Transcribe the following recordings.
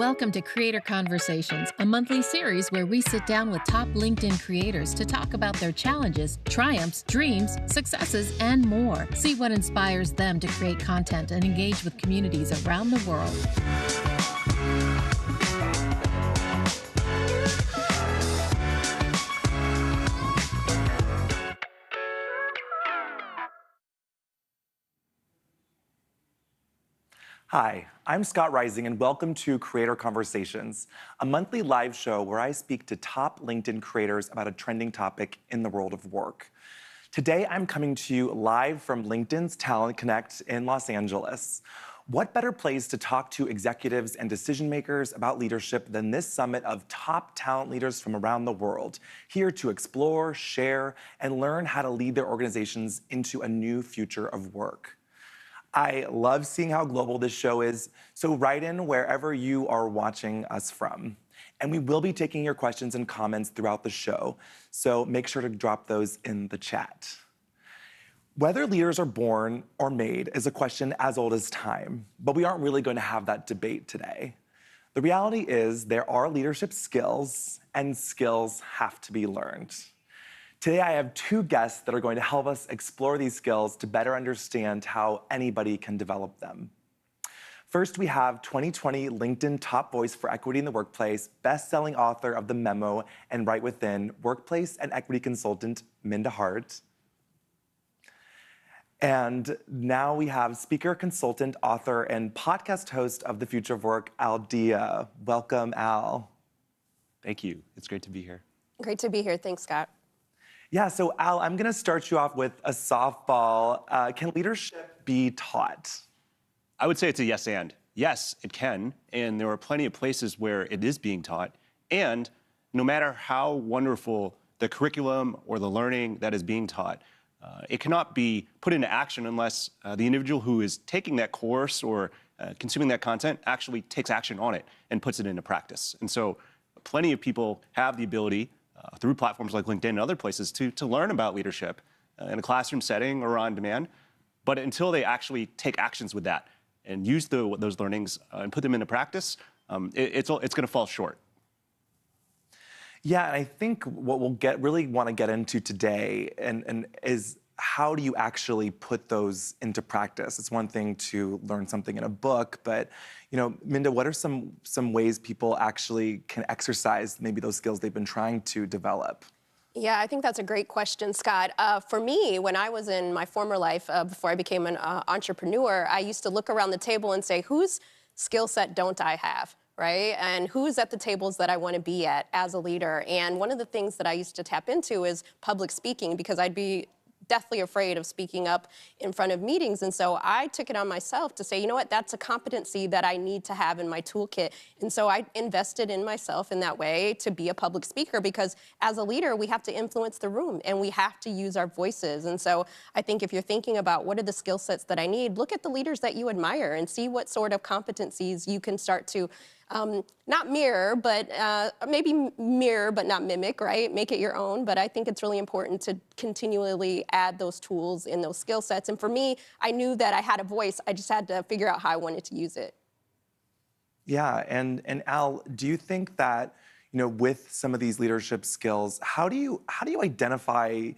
Welcome to Creator Conversations, a monthly series where we sit down with top LinkedIn creators to talk about their challenges, triumphs, dreams, successes, and more. See what inspires them to create content and engage with communities around the world. Hi, I'm Scott Rising, and welcome to Creator Conversations, a monthly live show where I speak to top LinkedIn creators about a trending topic in the world of work. Today, I'm coming to you live from LinkedIn's Talent Connect in Los Angeles. What better place to talk to executives and decision makers about leadership than this summit of top talent leaders from around the world, here to explore, share, and learn how to lead their organizations into a new future of work. I love seeing how global this show is, so write in wherever you are watching us from. And we will be taking your questions and comments throughout the show, so make sure to drop those in the chat. Whether leaders are born or made is a question as old as time, but we aren't really going to have that debate today. The reality is there are leadership skills, and skills have to be learned. Today, I have two guests that are going to help us explore these skills to better understand how anybody can develop them. First, we have 2020 LinkedIn Top Voice for Equity in the Workplace, best-selling author of The Memo and Right Within, workplace and equity consultant, Minda Hart. And now we have speaker, consultant, author, and podcast host of The Future of Work, Al Dia. Welcome, Al. Thank you. It's great to be here. Great to be here. Thanks, Scott. Yeah, so Al, I'm gonna start you off with a softball. Can leadership be taught? I would say it's a yes and. Yes, it can, and there are plenty of places where it is being taught, and no matter how wonderful the curriculum or the learning that is being taught, it cannot be put into action unless the individual who is taking that course or consuming that content actually takes action on it and puts it into practice. And so plenty of people have the ability through platforms like LinkedIn and other places to learn about leadership in a classroom setting or on demand. But until they actually take actions with that and use those learnings and put them into practice, it's going to fall short. Yeah, and I think what we'll really want to get into today and is how do you actually put those into practice? It's one thing to learn something in a book, but Minda, what are some ways people actually can exercise maybe those skills they've been trying to develop? Yeah, I think that's a great question, Scott. For me, when I was in my former life, before I became an entrepreneur, I used to look around the table and say, whose skill set don't I have? Right? And who's at the tables that I want to be at as a leader? And one of the things that I used to tap into is public speaking, because I'd be deathly afraid of speaking up in front of meetings. And so I took it on myself to say, you know what, that's a competency that I need to have in my toolkit. And so I invested in myself in that way to be a public speaker, because as a leader, we have to influence the room and we have to use our voices. And so I think if you're thinking about what are the skill sets that I need, look at the leaders that you admire and see what sort of competencies you can start to not mirror, but maybe mirror, but not mimic, right? Make it your own. But I think it's really important to continually add those tools and those skill sets. And for me, I knew that I had a voice. I just had to figure out how I wanted to use it. Yeah, and Al, do you think that, with some of these leadership skills, how do you identify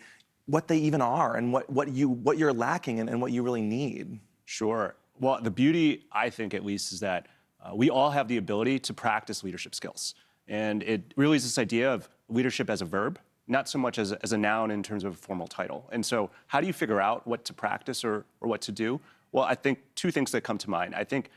what they even are and what you're lacking and what you really need? Sure. Well, the beauty, I think at least, is that we all have the ability to practice leadership skills. And it really is this idea of leadership as a verb, not so much as a noun in terms of a formal title. And so how do you figure out what to practice or what to do? Well, I think two things that come to mind. I think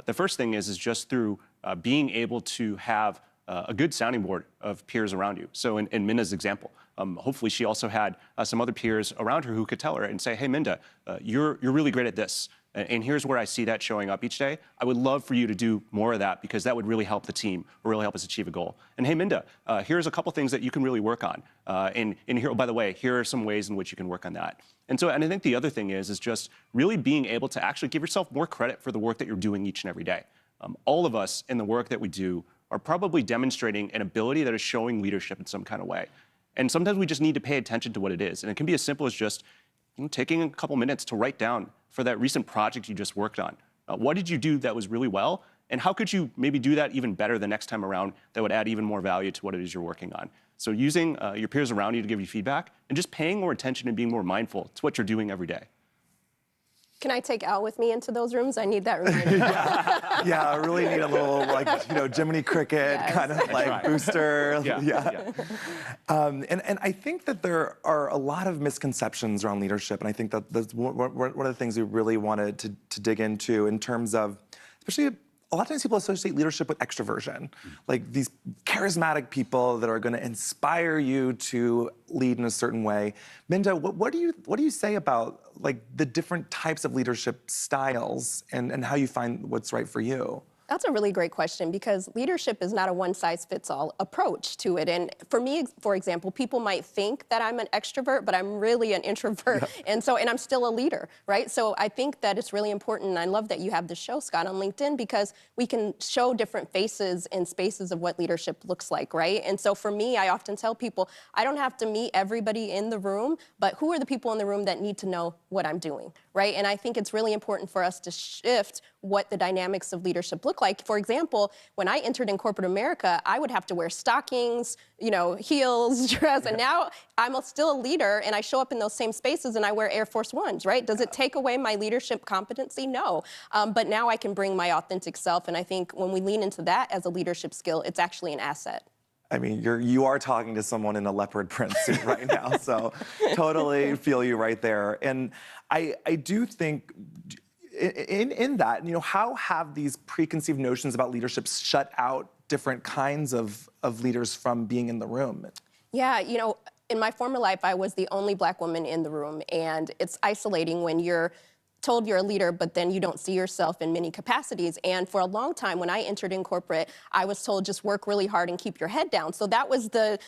the first thing is just through being able to have a good sounding board of peers around you. So in Minda's example, hopefully she also had some other peers around her who could tell her and say, hey, Minda, you're really great at this. And here's where I see that showing up each day. I would love for you to do more of that because that would really help the team or really help us achieve a goal. And hey, Minda, here's a couple things that you can really work on. And here, oh, by the way, here are some ways in which you can work on that. And I think the other thing is just really being able to actually give yourself more credit for the work that you're doing each and every day. All of us in the work that we do are probably demonstrating an ability that is showing leadership in some kind of way. And sometimes we just need to pay attention to what it is. And it can be as simple as just taking a couple minutes to write down for that recent project you just worked on. What did you do that was really well? And how could you maybe do that even better the next time around that would add even more value to what it is you're working on? So using your peers around you to give you feedback and just paying more attention and being more mindful to what you're doing every day. Can I take Al with me into those rooms? I need that reminder. Yeah, I really need a little, like, Jiminy Cricket kind of like booster. Yeah. And I think that there are a lot of misconceptions around leadership, and I think that that's one of the things we really wanted to dig into in terms of, especially a lot of times people associate leadership with extroversion, like these charismatic people that are going to inspire you to lead in a certain way. Minda, what do you say about like the different types of leadership styles and how you find what's right for you? That's a really great question because leadership is not a one-size-fits-all approach to it. And for me, for example, people might think that I'm an extrovert, but I'm really an introvert. Yeah. And I'm still a leader, right? So I think that it's really important. And I love that you have this show, Scott, on LinkedIn, because we can show different faces and spaces of what leadership looks like, right? And so for me, I often tell people, I don't have to meet everybody in the room, but who are the people in the room that need to know what I'm doing, right? And I think it's really important for us to shift what the dynamics of leadership look like. For example, when I entered in corporate America, I would have to wear stockings, heels, dress, and now I'm still a leader and I show up in those same spaces and I wear Air Force Ones, right? Does it take away my leadership competency? No. But now I can bring my authentic self, and I think when we lean into that as a leadership skill, it's actually an asset. I mean, you are talking to someone in a leopard print suit right now, so totally feel you right there. And I do think in that, how have these preconceived notions about leadership shut out different kinds of leaders from being in the room? Yeah, in my former life, I was the only Black woman in the room, and it's isolating when you're told you're a leader, but then you don't see yourself in many capacities. And for a long time, when I entered in corporate, I was told just work really hard and keep your head down. So that was the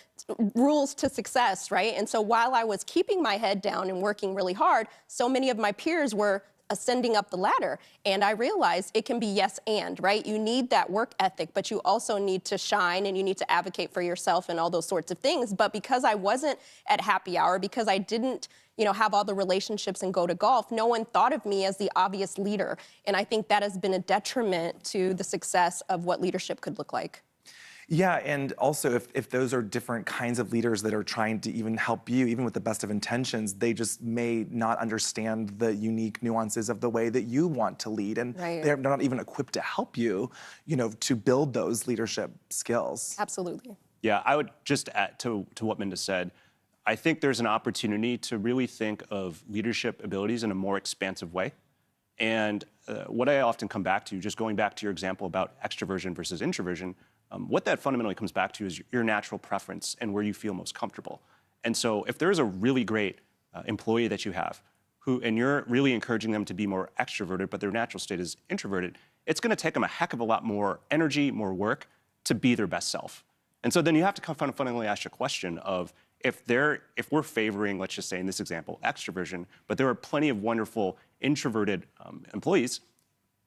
rules to success, right? And so while I was keeping my head down and working really hard, so many of my peers were ascending up the ladder. And I realized it can be yes and, right? You need that work ethic, but you also need to shine and you need to advocate for yourself and all those sorts of things. But because I wasn't at happy hour, because I didn't have all the relationships and go to golf, no one thought of me as the obvious leader. And I think that has been a detriment to the success of what leadership could look like. Yeah, and also if those are different kinds of leaders that are trying to even help you, even with the best of intentions, they just may not understand the unique nuances of the way that you want to lead. And they're not even equipped to help you, to build those leadership skills. Absolutely. Yeah, I would just add to what Minda said. I think there's an opportunity to really think of leadership abilities in a more expansive way. And what I often come back to, just going back to your example about extroversion versus introversion, what that fundamentally comes back to is your natural preference and where you feel most comfortable. And so if there's a really great employee that you have and you're really encouraging them to be more extroverted, but their natural state is introverted, it's going to take them a heck of a lot more energy, more work to be their best self. And so then you have to fundamentally ask your question of, if we're favoring, let's just say in this example, extroversion, but there are plenty of wonderful introverted employees,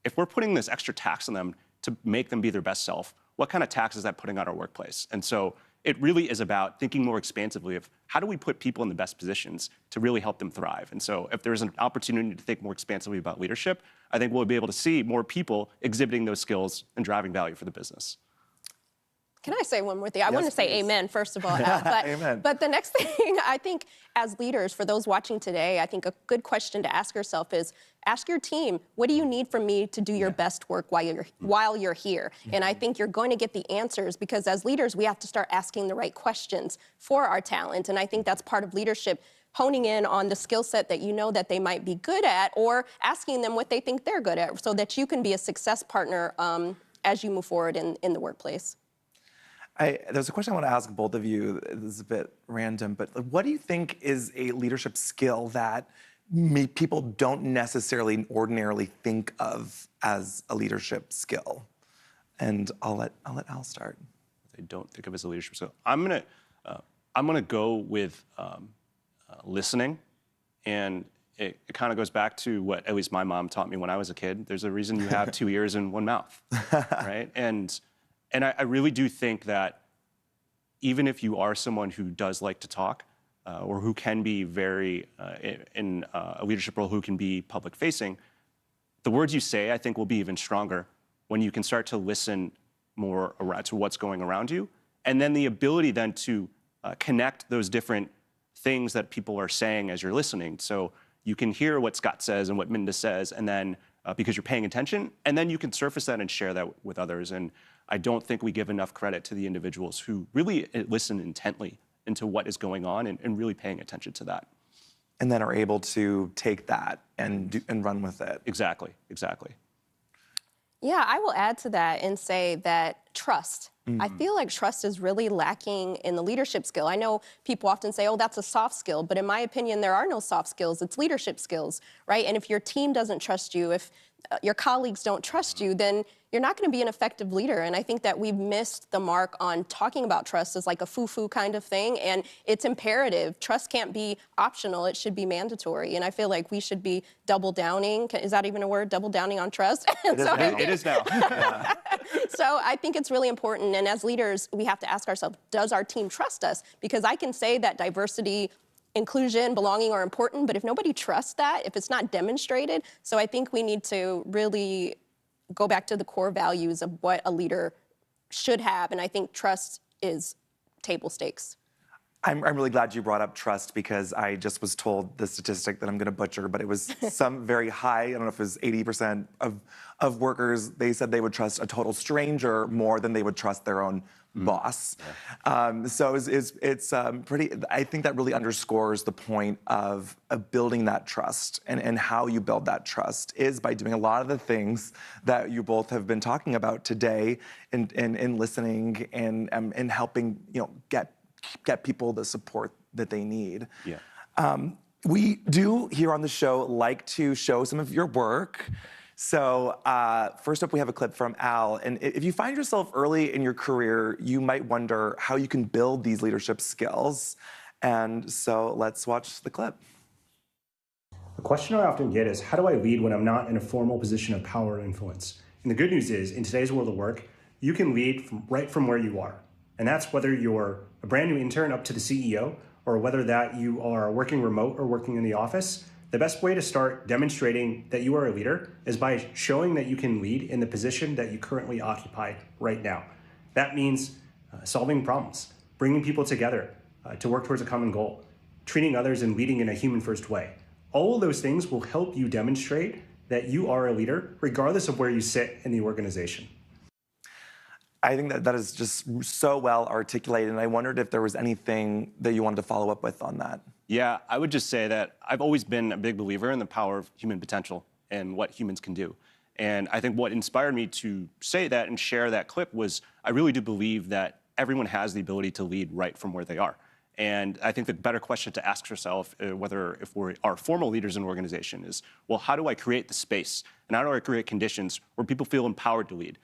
if we're putting this extra tax on them to make them be their best self, what kind of tax is that putting on our workplace? And so it really is about thinking more expansively of how do we put people in the best positions to really help them thrive? And so if there's an opportunity to think more expansively about leadership, I think we'll be able to see more people exhibiting those skills and driving value for the business. Can I say one more thing? I want to say amen, first of all. Amen. But the next thing, I think, as leaders, for those watching today, I think a good question to ask yourself is, ask your team, what do you need from me to do your best work while you're here? And I think you're going to get the answers, because as leaders, we have to start asking the right questions for our talent. And I think that's part of leadership, honing in on the skill set that you know that they might be good at, or asking them what they think they're good at, so that you can be a success partner as you move forward in the workplace. There's a question I want to ask both of you. This is a bit random, but what do you think is a leadership skill that people don't necessarily ordinarily think of as a leadership skill? And I'll let Al start. They don't think of as a leadership skill. I'm gonna go with listening, and it kind of goes back to what at least my mom taught me when I was a kid. There's a reason you have 2 ears and 1 mouth, right? And I really do think that even if you are someone who does like to talk, or who can be very, in a leadership role, who can be public facing, the words you say, I think, will be even stronger when you can start to listen more around to what's going around you, and then the ability then to connect those different things that people are saying as you're listening. So you can hear what Scott says and what Minda says, and then because you're paying attention, and then you can surface that and share that with others. And I don't think we give enough credit to the individuals who really listen intently into what is going on and really paying attention to that. And then are able to take that and run with it. Exactly, exactly. Yeah, I will add to that and say that trust. I feel like trust is really lacking in the leadership skill. I know people often say, oh, that's a soft skill, but in my opinion, there are no soft skills. It's leadership skills, right? And if your team doesn't trust you, if your colleagues don't trust you, then you're not going to be an effective leader. And I think that we've missed the mark on talking about trust as like a foo-foo kind of thing. And it's imperative. Trust can't be optional. It should be mandatory. And I feel like we should be double downing. Is that even a word? Double downing on trust? It is now. Yeah. So I think it's really important. And as leaders, we have to ask ourselves, does our team trust us? Because I can say that diversity, inclusion, belonging are important, but if nobody trusts that, if it's not demonstrated, so I think we need to really go back to the core values of what a leader should have, and I think trust is table stakes. I'm really glad you brought up trust, because I just was told the statistic that I'm going to butcher, but it was some very high, I don't know if it was 80% of workers, they said they would trust a total stranger more than they would trust their own boss. Yeah. So it's pretty, I think that really underscores the point of building that trust, and how you build that trust is by doing a lot of the things that you both have been talking about today, in listening and helping, get people the support that they need. Yeah. We do here on the show like to show some of your work. So first up, we have a clip from Al. And if you find yourself early in your career, you might wonder how you can build these leadership skills. And so let's watch the clip. The question I often get is, how do I lead when I'm not in a formal position of power or influence? And the good news is, in today's world of work, you can lead right from where you are. And that's whether you're a brand new intern up to the CEO, or whether that you are working remote or working in the office. The best way to start demonstrating that you are a leader is by showing that you can lead in the position that you currently occupy right now. That means solving problems, bringing people together to work towards a common goal, treating others and leading in a human-first way. All of those things will help you demonstrate that you are a leader, regardless of where you sit in the organization. I think that is just so well articulated, and I wondered if there was anything that you wanted to follow up with on that. Yeah, I would just say that I've always been a big believer in the power of human potential and what humans can do. And I think what inspired me to say that and share that clip was I really do believe that everyone has the ability to lead right from where they are. And I think the better question to ask yourself, whether if we are formal leaders in an organization, is, well, how do I create the space and how do I create conditions where people feel empowered to lead?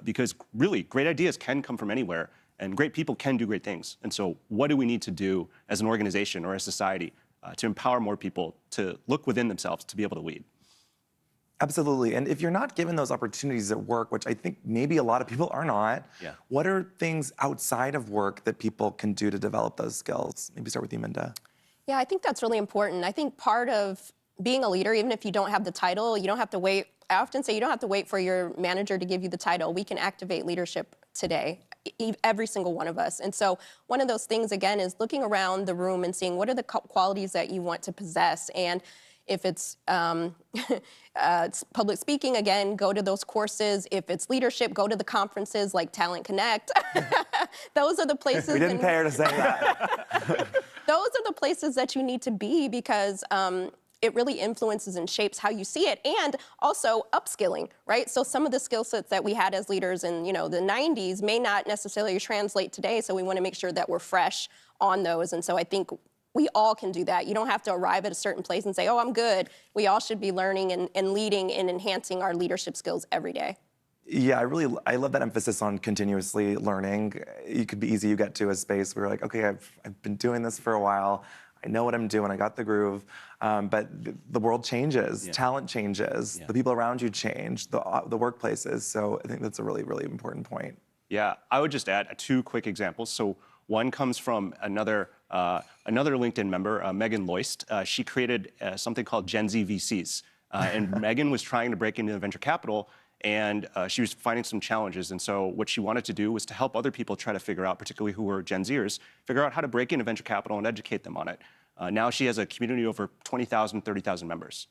Because really, great ideas can come from anywhere, and great people can do great things. And so what do we need to do as an organization or a society to empower more people to look within themselves to be able to lead? Absolutely. And if you're not given those opportunities at work, which I think maybe a lot of people are not, what are things outside of work that people can do to develop those skills? Maybe start with you, Minda. Yeah, I think that's really important. I think part of being a leader, even if you don't have the title, you don't have to wait. I often say you don't have to wait for your manager to give you the title. We can activate leadership today, every single one of us. And so one of those things, again, is looking around the room and seeing what are the qualities that you want to possess. And if it's public speaking, again, go to those courses. If it's leadership, go to the conferences like Talent Connect. Those are the places. We didn't pay her to say that. Those are the places that you need to be, because it really influences and shapes how you see it, and also upskilling, right? So some of the skill sets that we had as leaders in, the 90s may not necessarily translate today, so we want to make sure that we're fresh on those. And so I think we all can do that. You don't have to arrive at a certain place and say, oh, I'm good. We all should be learning and leading and enhancing our leadership skills every day. Yeah, I love that emphasis on continuously learning. It could be easy, you get to a space where you're like, okay, I've been doing this for a while. I know what I'm doing, I got the groove, but the world changes, talent changes, the people around you change, the workplaces, so I think that's a really, really important point. Yeah, I would just add 2 quick examples. So one comes from another LinkedIn member, Megan Loist. She created something called Gen Z VCs, and Megan was trying to break into venture capital, and she was finding some challenges. And so what she wanted to do was to help other people try to figure out, particularly who were Gen Zers, figure out how to break into venture capital and educate them on it. Now she has a community of over 20,000, 30,000 members,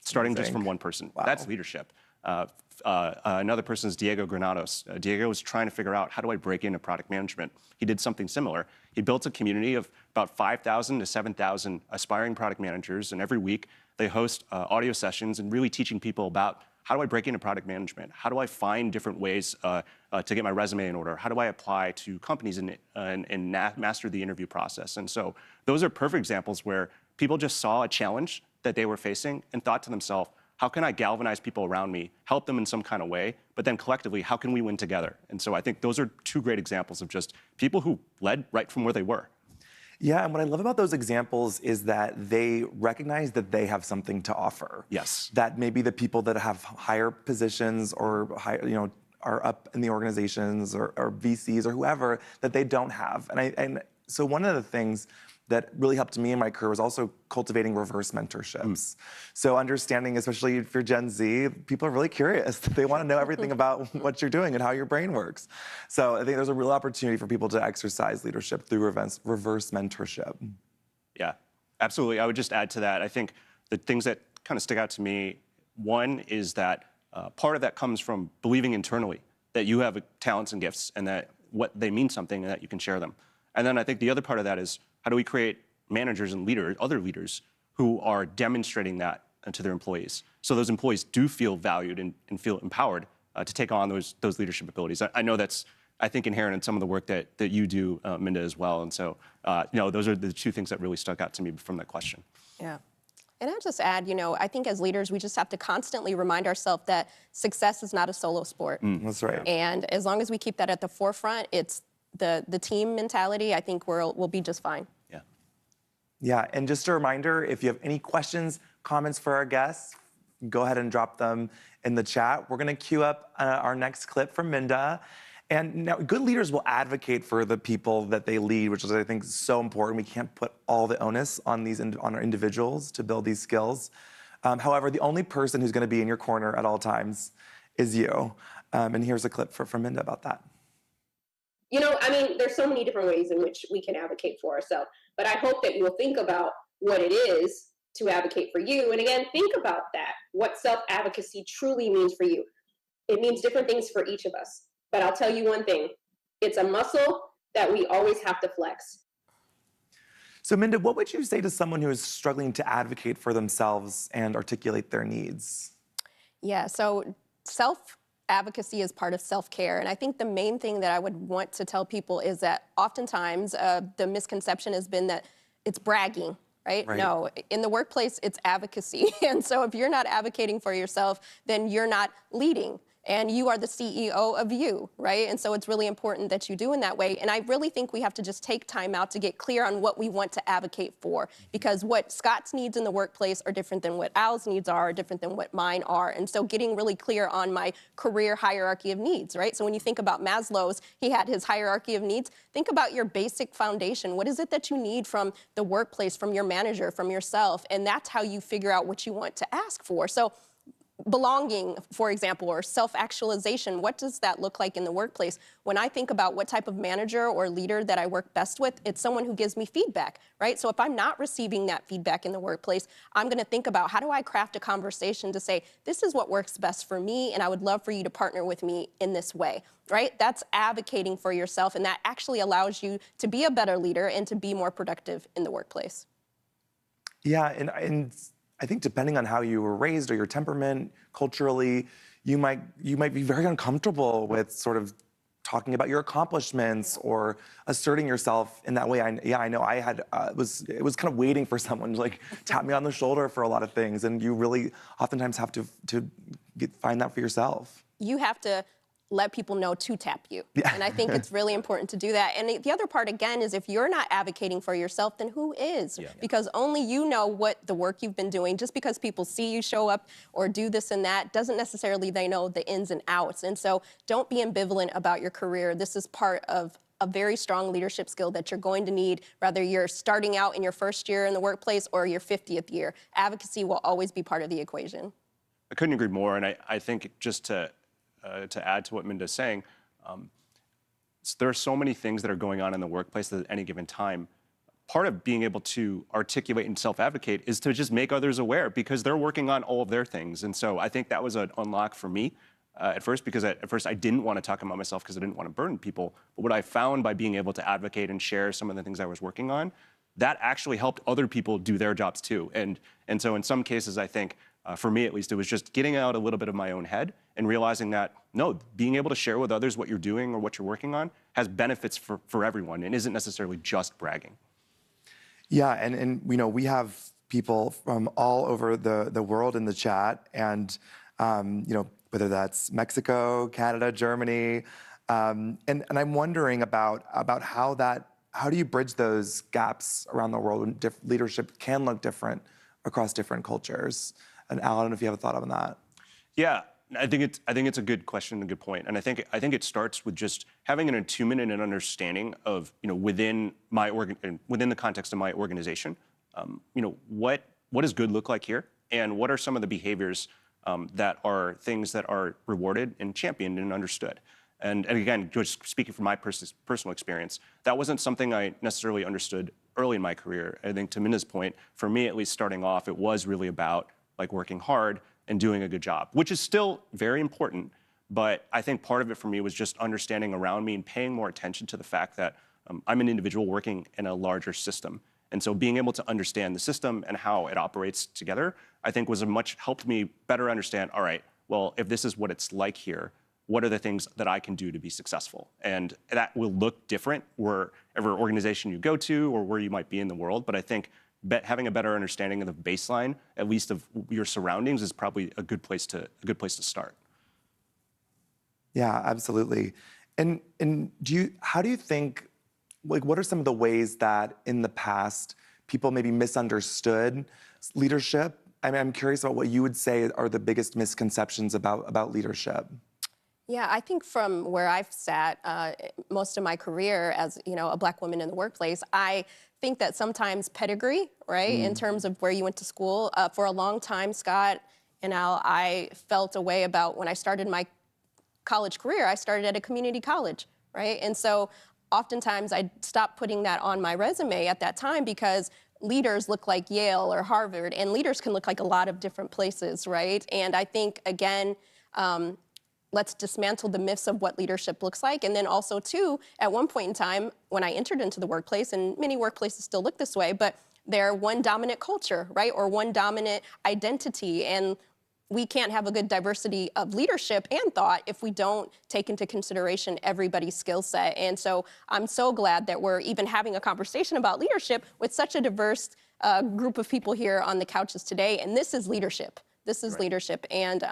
starting just from one person. Wow. That's leadership. Another person is Diego Granados. Diego was trying to figure out, how do I break into product management? He did something similar. He built a community of about 5,000 to 7,000 aspiring product managers, and every week they host audio sessions and really teaching people about, how do I break into product management? How do I find different ways to get my resume in order? How do I apply to companies and master the interview process? And so those are perfect examples where people just saw a challenge that they were facing and thought to themselves, how can I galvanize people around me, help them in some kind of way, but then collectively, how can we win together? And so I think those are two great examples of just people who led right from where they were. Yeah, and what I love about those examples is that they recognize that they have something to offer. Yes. That maybe the people that have higher positions or are up in the organizations or VCs or whoever that they don't have. And so one of the things that really helped me in my career was also cultivating reverse mentorships. So understanding, especially if you're Gen Z, people are really curious. They want to know everything about what you're doing and how your brain works. So I think there's a real opportunity for people to exercise leadership through reverse mentorship. Yeah, absolutely. I would just add to that, I think the things that kind of stick out to me, one is that part of that comes from believing internally that you have talents and gifts and that what they mean something and that you can share them. And then I think the other part of that is, how do we create managers and leaders, other leaders, who are demonstrating that to their employees, so those employees do feel valued and feel empowered to take on those leadership abilities. I know that's, I think, inherent in some of the work that you do, Minda, as well. And so, those are the two things that really stuck out to me from that question. Yeah. And I'll just add, I think as leaders, we just have to constantly remind ourselves that success is not a solo sport. That's right. And as long as we keep that at the forefront, it's the team mentality, I think we'll be just fine. Yeah. Yeah, and just a reminder, if you have any questions, comments for our guests, go ahead and drop them in the chat. We're gonna queue up our next clip from Minda. And now, good leaders will advocate for the people that they lead, which is, I think, so important. We can't put all the onus on our individuals to build these skills. However, the only person who's gonna be in your corner at all times is you. And here's a clip from Minda about that. There's so many different ways in which we can advocate for ourselves, but I hope that you'll think about what it is to advocate for you. And again, think about that, what self-advocacy truly means for you. It means different things for each of us. But I'll tell you one thing, it's a muscle that we always have to flex. So Minda, what would you say to someone who is struggling to advocate for themselves and articulate their needs? Yeah, so self-advocacy is part of self-care. And I think the main thing that I would want to tell people is that oftentimes the misconception has been that it's bragging, right? No, in the workplace, it's advocacy. And so if you're not advocating for yourself, then you're not leading. And you are the CEO of you, right? And so it's really important that you do in that way. And I really think we have to just take time out to get clear on what we want to advocate for, because what Scott's needs in the workplace are different than what Al's needs are different than what mine are. And so getting really clear on my career hierarchy of needs, right? So when you think about Maslow's, he had his hierarchy of needs. Think about your basic foundation. What is it that you need from the workplace, from your manager, from yourself? And that's how you figure out what you want to ask for. So belonging, for example, or self-actualization, what does that look like in the workplace? When I think about what type of manager or leader that I work best with, it's someone who gives me feedback, right? So if I'm not receiving that feedback in the workplace, I'm gonna think about, how do I craft a conversation to say, this is what works best for me, and I would love for you to partner with me in this way, right? That's advocating for yourself, and that actually allows you to be a better leader and to be more productive in the workplace. Yeah, and I think depending on how you were raised or your temperament, culturally, you might be very uncomfortable with sort of talking about your accomplishments or asserting yourself in that way. I know I had, it was kind of waiting for someone to tap me on the shoulder for a lot of things, and you really oftentimes have to find that for yourself. You have to let people know to tap you. Yeah. And I think it's really important to do that. And the other part, again, is if you're not advocating for yourself, then who is? Yeah. Because only you know what the work you've been doing. Just because people see you show up or do this and that doesn't necessarily they know the ins and outs. And so don't be ambivalent about your career. This is part of a very strong leadership skill that you're going to need, whether you're starting out in your first year in the workplace or your 50th year. Advocacy will always be part of the equation. I couldn't agree more. And I think just to to add to what Minda's saying, there are so many things that are going on in the workplace at any given time. Part of being able to articulate and self-advocate is to just make others aware because they're working on all of their things. And so I think that was an unlock for me at first, because at first I didn't want to talk about myself because I didn't want to burden people. But what I found by being able to advocate and share some of the things I was working on, that actually helped other people do their jobs too. And so in some cases, I think, for me at least, it was just getting out a little bit of my own head and realizing that, no, being able to share with others what you're doing or what you're working on has benefits for everyone and isn't necessarily just bragging. Yeah, and you know, we have people from all over the world in the chat, and you know, whether that's Mexico, Canada, Germany, and I'm wondering about how do you bridge those gaps around the world when leadership can look different across different cultures? And Al, I don't know if you have a thought on that. Yeah, I think it's a good question and a good point. And I think it starts with just having an attunement and an understanding of, you know, within the context of my organization, you know, what does good look like here, and what are some of the behaviors that are things that are rewarded and championed and understood. And again, just speaking from my personal experience, that wasn't something I necessarily understood early in my career. I think to Minda's point, for me at least starting off, it was really about like working hard and doing a good job, which is still very important. But I think part of it for me was just understanding around me and paying more attention to the fact that I'm an individual working in a larger system. And so being able to understand the system and how it operates together, I think helped me better understand, all right, well, if this is what it's like here, what are the things that I can do to be successful? And that will look different wherever organization you go to or where you might be in the world. But I think having a better understanding of the baseline, at least of your surroundings, is probably a good place to start. Yeah, absolutely. And how do you think, like, what are some of the ways that in the past people maybe misunderstood leadership? I mean, I'm curious about what you would say are the biggest misconceptions about leadership. Yeah, I think from where I've sat most of my career as, you know, a Black woman in the workplace, I think that sometimes pedigree, right, in terms of where you went to school, for a long time, Scott and Al, I felt a way about when I started my college career. I started at a community college, right? And so oftentimes I stopped putting that on my resume at that time because leaders look like Yale or Harvard, and leaders can look like a lot of different places, right? And I think, again, let's dismantle the myths of what leadership looks like. And then also, too, at one point in time, when I entered into the workplace, and many workplaces still look this way, but they're one dominant culture, right? Or one dominant identity. And we can't have a good diversity of leadership and thought if we don't take into consideration everybody's skill set. And so I'm so glad that we're even having a conversation about leadership with such a diverse group of people here on the couches today. And this is leadership. This is leadership. And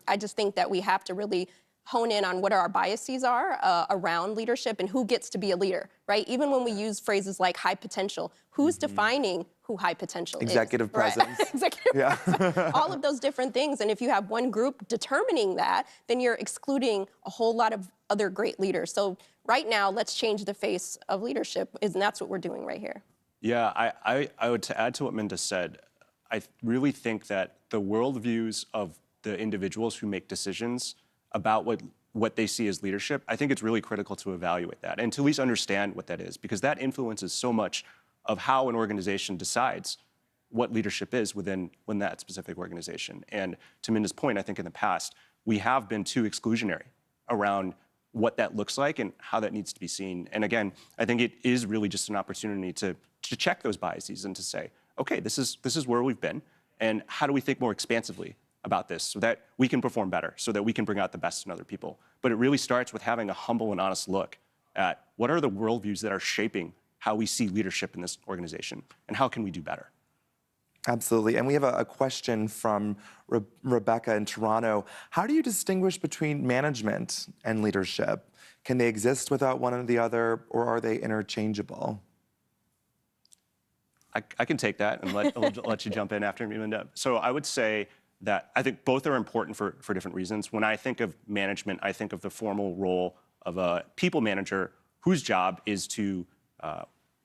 I just think that we have to really hone in on what our biases are around leadership and who gets to be a leader, right? Even when we use phrases like high potential, who's defining who high potential Executive is? presence. Right? Executive presence. All of those different things. And if you have one group determining that, then you're excluding a whole lot of other great leaders. So right now, let's change the face of leadership, and that's what we're doing right here. Yeah, I would, to add to what Minda said, I really think that the worldviews of the individuals who make decisions about what they see as leadership, I think it's really critical to evaluate that and to at least understand what that is, because that influences so much of how an organization decides what leadership is within that specific organization. And to Minda's point, I think in the past, we have been too exclusionary around what that looks like and how that needs to be seen. And again, I think it is really just an opportunity to check those biases and to say, okay, this is where we've been, and how do we think more expansively about this so that we can perform better, so that we can bring out the best in other people. But it really starts with having a humble and honest look at what are the worldviews that are shaping how we see leadership in this organization, and how can we do better? Absolutely. And we have a question from Rebecca in Toronto. How do you distinguish between management and leadership? Can they exist without one or the other, or are they interchangeable? I can take that and let you jump in after me, Minda. So I would say that I think both are important for different reasons. When I think of management, I think of the formal role of a people manager whose job is to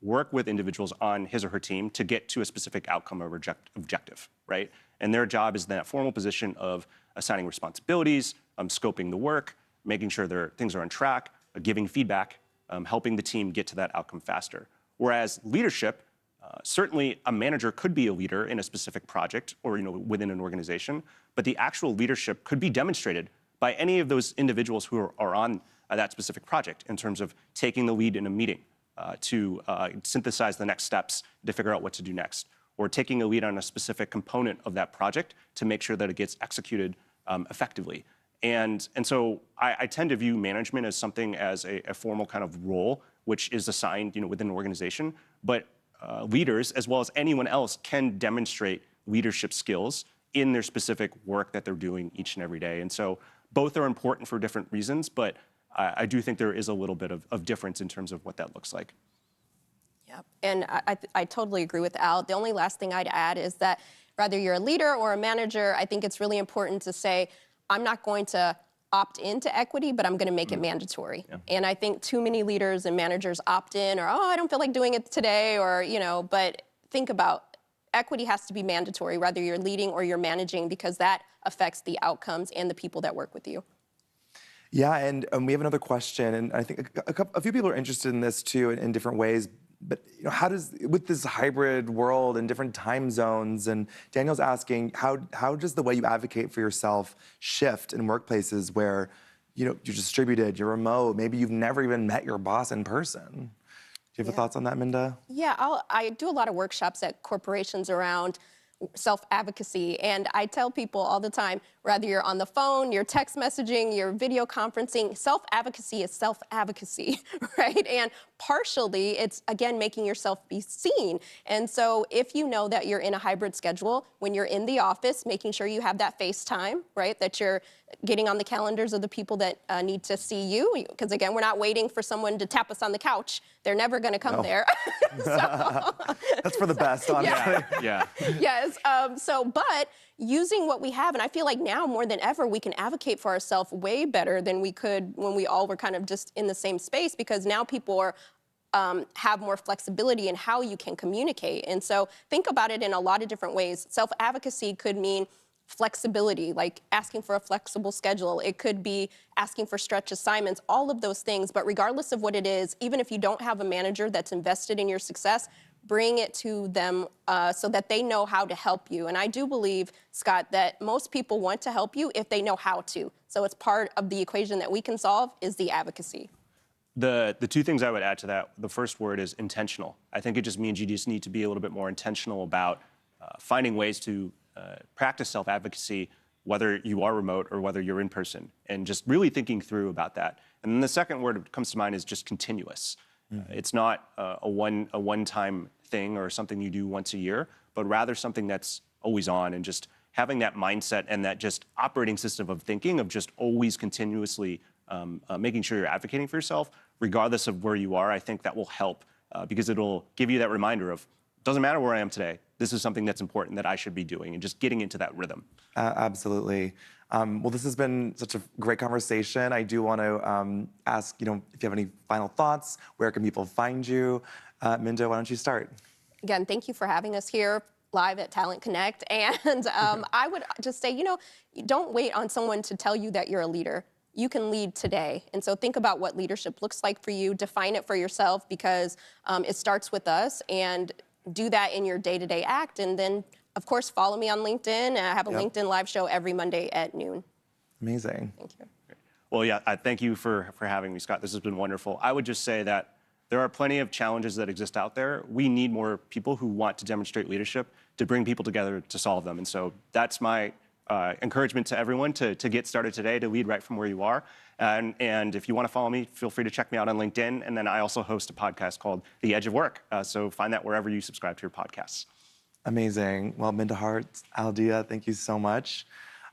work with individuals on his or her team to get to a specific outcome or objective, right? And their job is in that formal position of assigning responsibilities, scoping the work, making sure things are on track, giving feedback, helping the team get to that outcome faster. Whereas leadership, certainly a manager could be a leader in a specific project or within an organization, but the actual leadership could be demonstrated by any of those individuals who are on that specific project in terms of taking the lead in a meeting to synthesize the next steps to figure out what to do next, or taking a lead on a specific component of that project to make sure that it gets executed effectively. And so I tend to view management as something as a formal kind of role, which is assigned within an organization. But leaders, as well as anyone else, can demonstrate leadership skills in their specific work that they're doing each and every day. And so both are important for different reasons, but I do think there is a little bit of difference in terms of what that looks like. Yeah, and I totally agree with Al. The only last thing I'd add is that whether you're a leader or a manager, I think it's really important to say, I'm not going to opt into equity, but I'm going to make it mandatory. Yeah. And I think too many leaders and managers opt in, or, oh, I don't feel like doing it today, or, but think about equity has to be mandatory, whether you're leading or you're managing, because that affects the outcomes and the people that work with you. Yeah, and we have another question, and I think a few people are interested in this too in different ways. But how does, with this hybrid world and different time zones, and Daniel's asking, how does the way you advocate for yourself shift in workplaces where you're distributed, you're remote, maybe you've never even met your boss in person? Do you have thoughts on that, Minda? Yeah, I do a lot of workshops at corporations around self-advocacy, and I tell people all the time, whether you're on the phone, you're text messaging, you're video conferencing, self-advocacy is self-advocacy, right? And partially, it's, again, making yourself be seen. And so if you know that you're in a hybrid schedule, when you're in the office, making sure you have that FaceTime, right? That you're getting on the calendars of the people that need to see you. Because, again, we're not waiting for someone to tap us on the couch. They're never going to come there. That's for the best, honestly. Yeah. Yes. But using what we have, and I feel like now more than ever, we can advocate for ourselves way better than we could when we all were kind of just in the same space, because now people are have more flexibility in how you can communicate. And so think about it in a lot of different ways. Self-advocacy could mean flexibility, like asking for a flexible schedule. It could be asking for stretch assignments, all of those things. But regardless of what it is, even if you don't have a manager that's invested in your success, bring it to them so that they know how to help you. And I do believe, Scott, that most people want to help you if they know how to. So it's part of the equation that we can solve is the advocacy. The two things I would add to that, the first word is intentional. I think it just means you just need to be a little bit more intentional about finding ways to practice self-advocacy, whether you are remote or whether you're in person, and just really thinking through about that. And then the second word that comes to mind is just continuous. It's not a one-time thing or something you do once a year, but rather something that's always on, and just having that mindset and that just operating system of thinking of just always continuously making sure you're advocating for yourself, regardless of where you are. I think that will help because it'll give you that reminder of, doesn't matter where I am today, this is something that's important that I should be doing, and just getting into that rhythm. Absolutely. Well, this has been such a great conversation. I do want to ask, if you have any final thoughts, where can people find you? Minda, why don't you start? Again, thank you for having us here live at Talent Connect. And I would just say, don't wait on someone to tell you that you're a leader. You can lead today. And so think about what leadership looks like for you. Define it for yourself, because it starts with us, and do that in your day-to-day act. And then, of course, follow me on LinkedIn. I have a LinkedIn live show every Monday at noon. Amazing. Thank you. Well, yeah, thank you for having me, Scott. This has been wonderful. I would just say that there are plenty of challenges that exist out there. We need more people who want to demonstrate leadership to bring people together to solve them. And so that's my encouragement to everyone to get started today, to lead right from where you are. And if you want to follow me, feel free to check me out on LinkedIn. And then I also host a podcast called The Edge of Work. So find that wherever you subscribe to your podcasts. Amazing. Well, Minda Harts, Al Dia, thank you so much.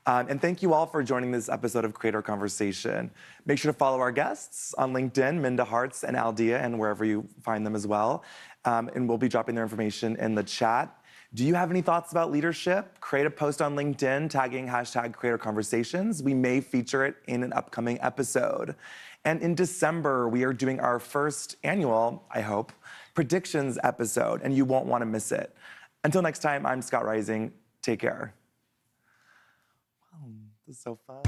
And thank you all for joining this episode of Creator Conversation. Make sure to follow our guests on LinkedIn, Minda Harts and Al Dia, and wherever you find them as well. And we'll be dropping their information in the chat. Do you have any thoughts about leadership? Create a post on LinkedIn tagging #CreatorConversations. We may feature it in an upcoming episode. And in December, we are doing our first annual, I hope, predictions episode, and you won't want to miss it. Until next time, I'm Scott Rising. Take care. This is so fun.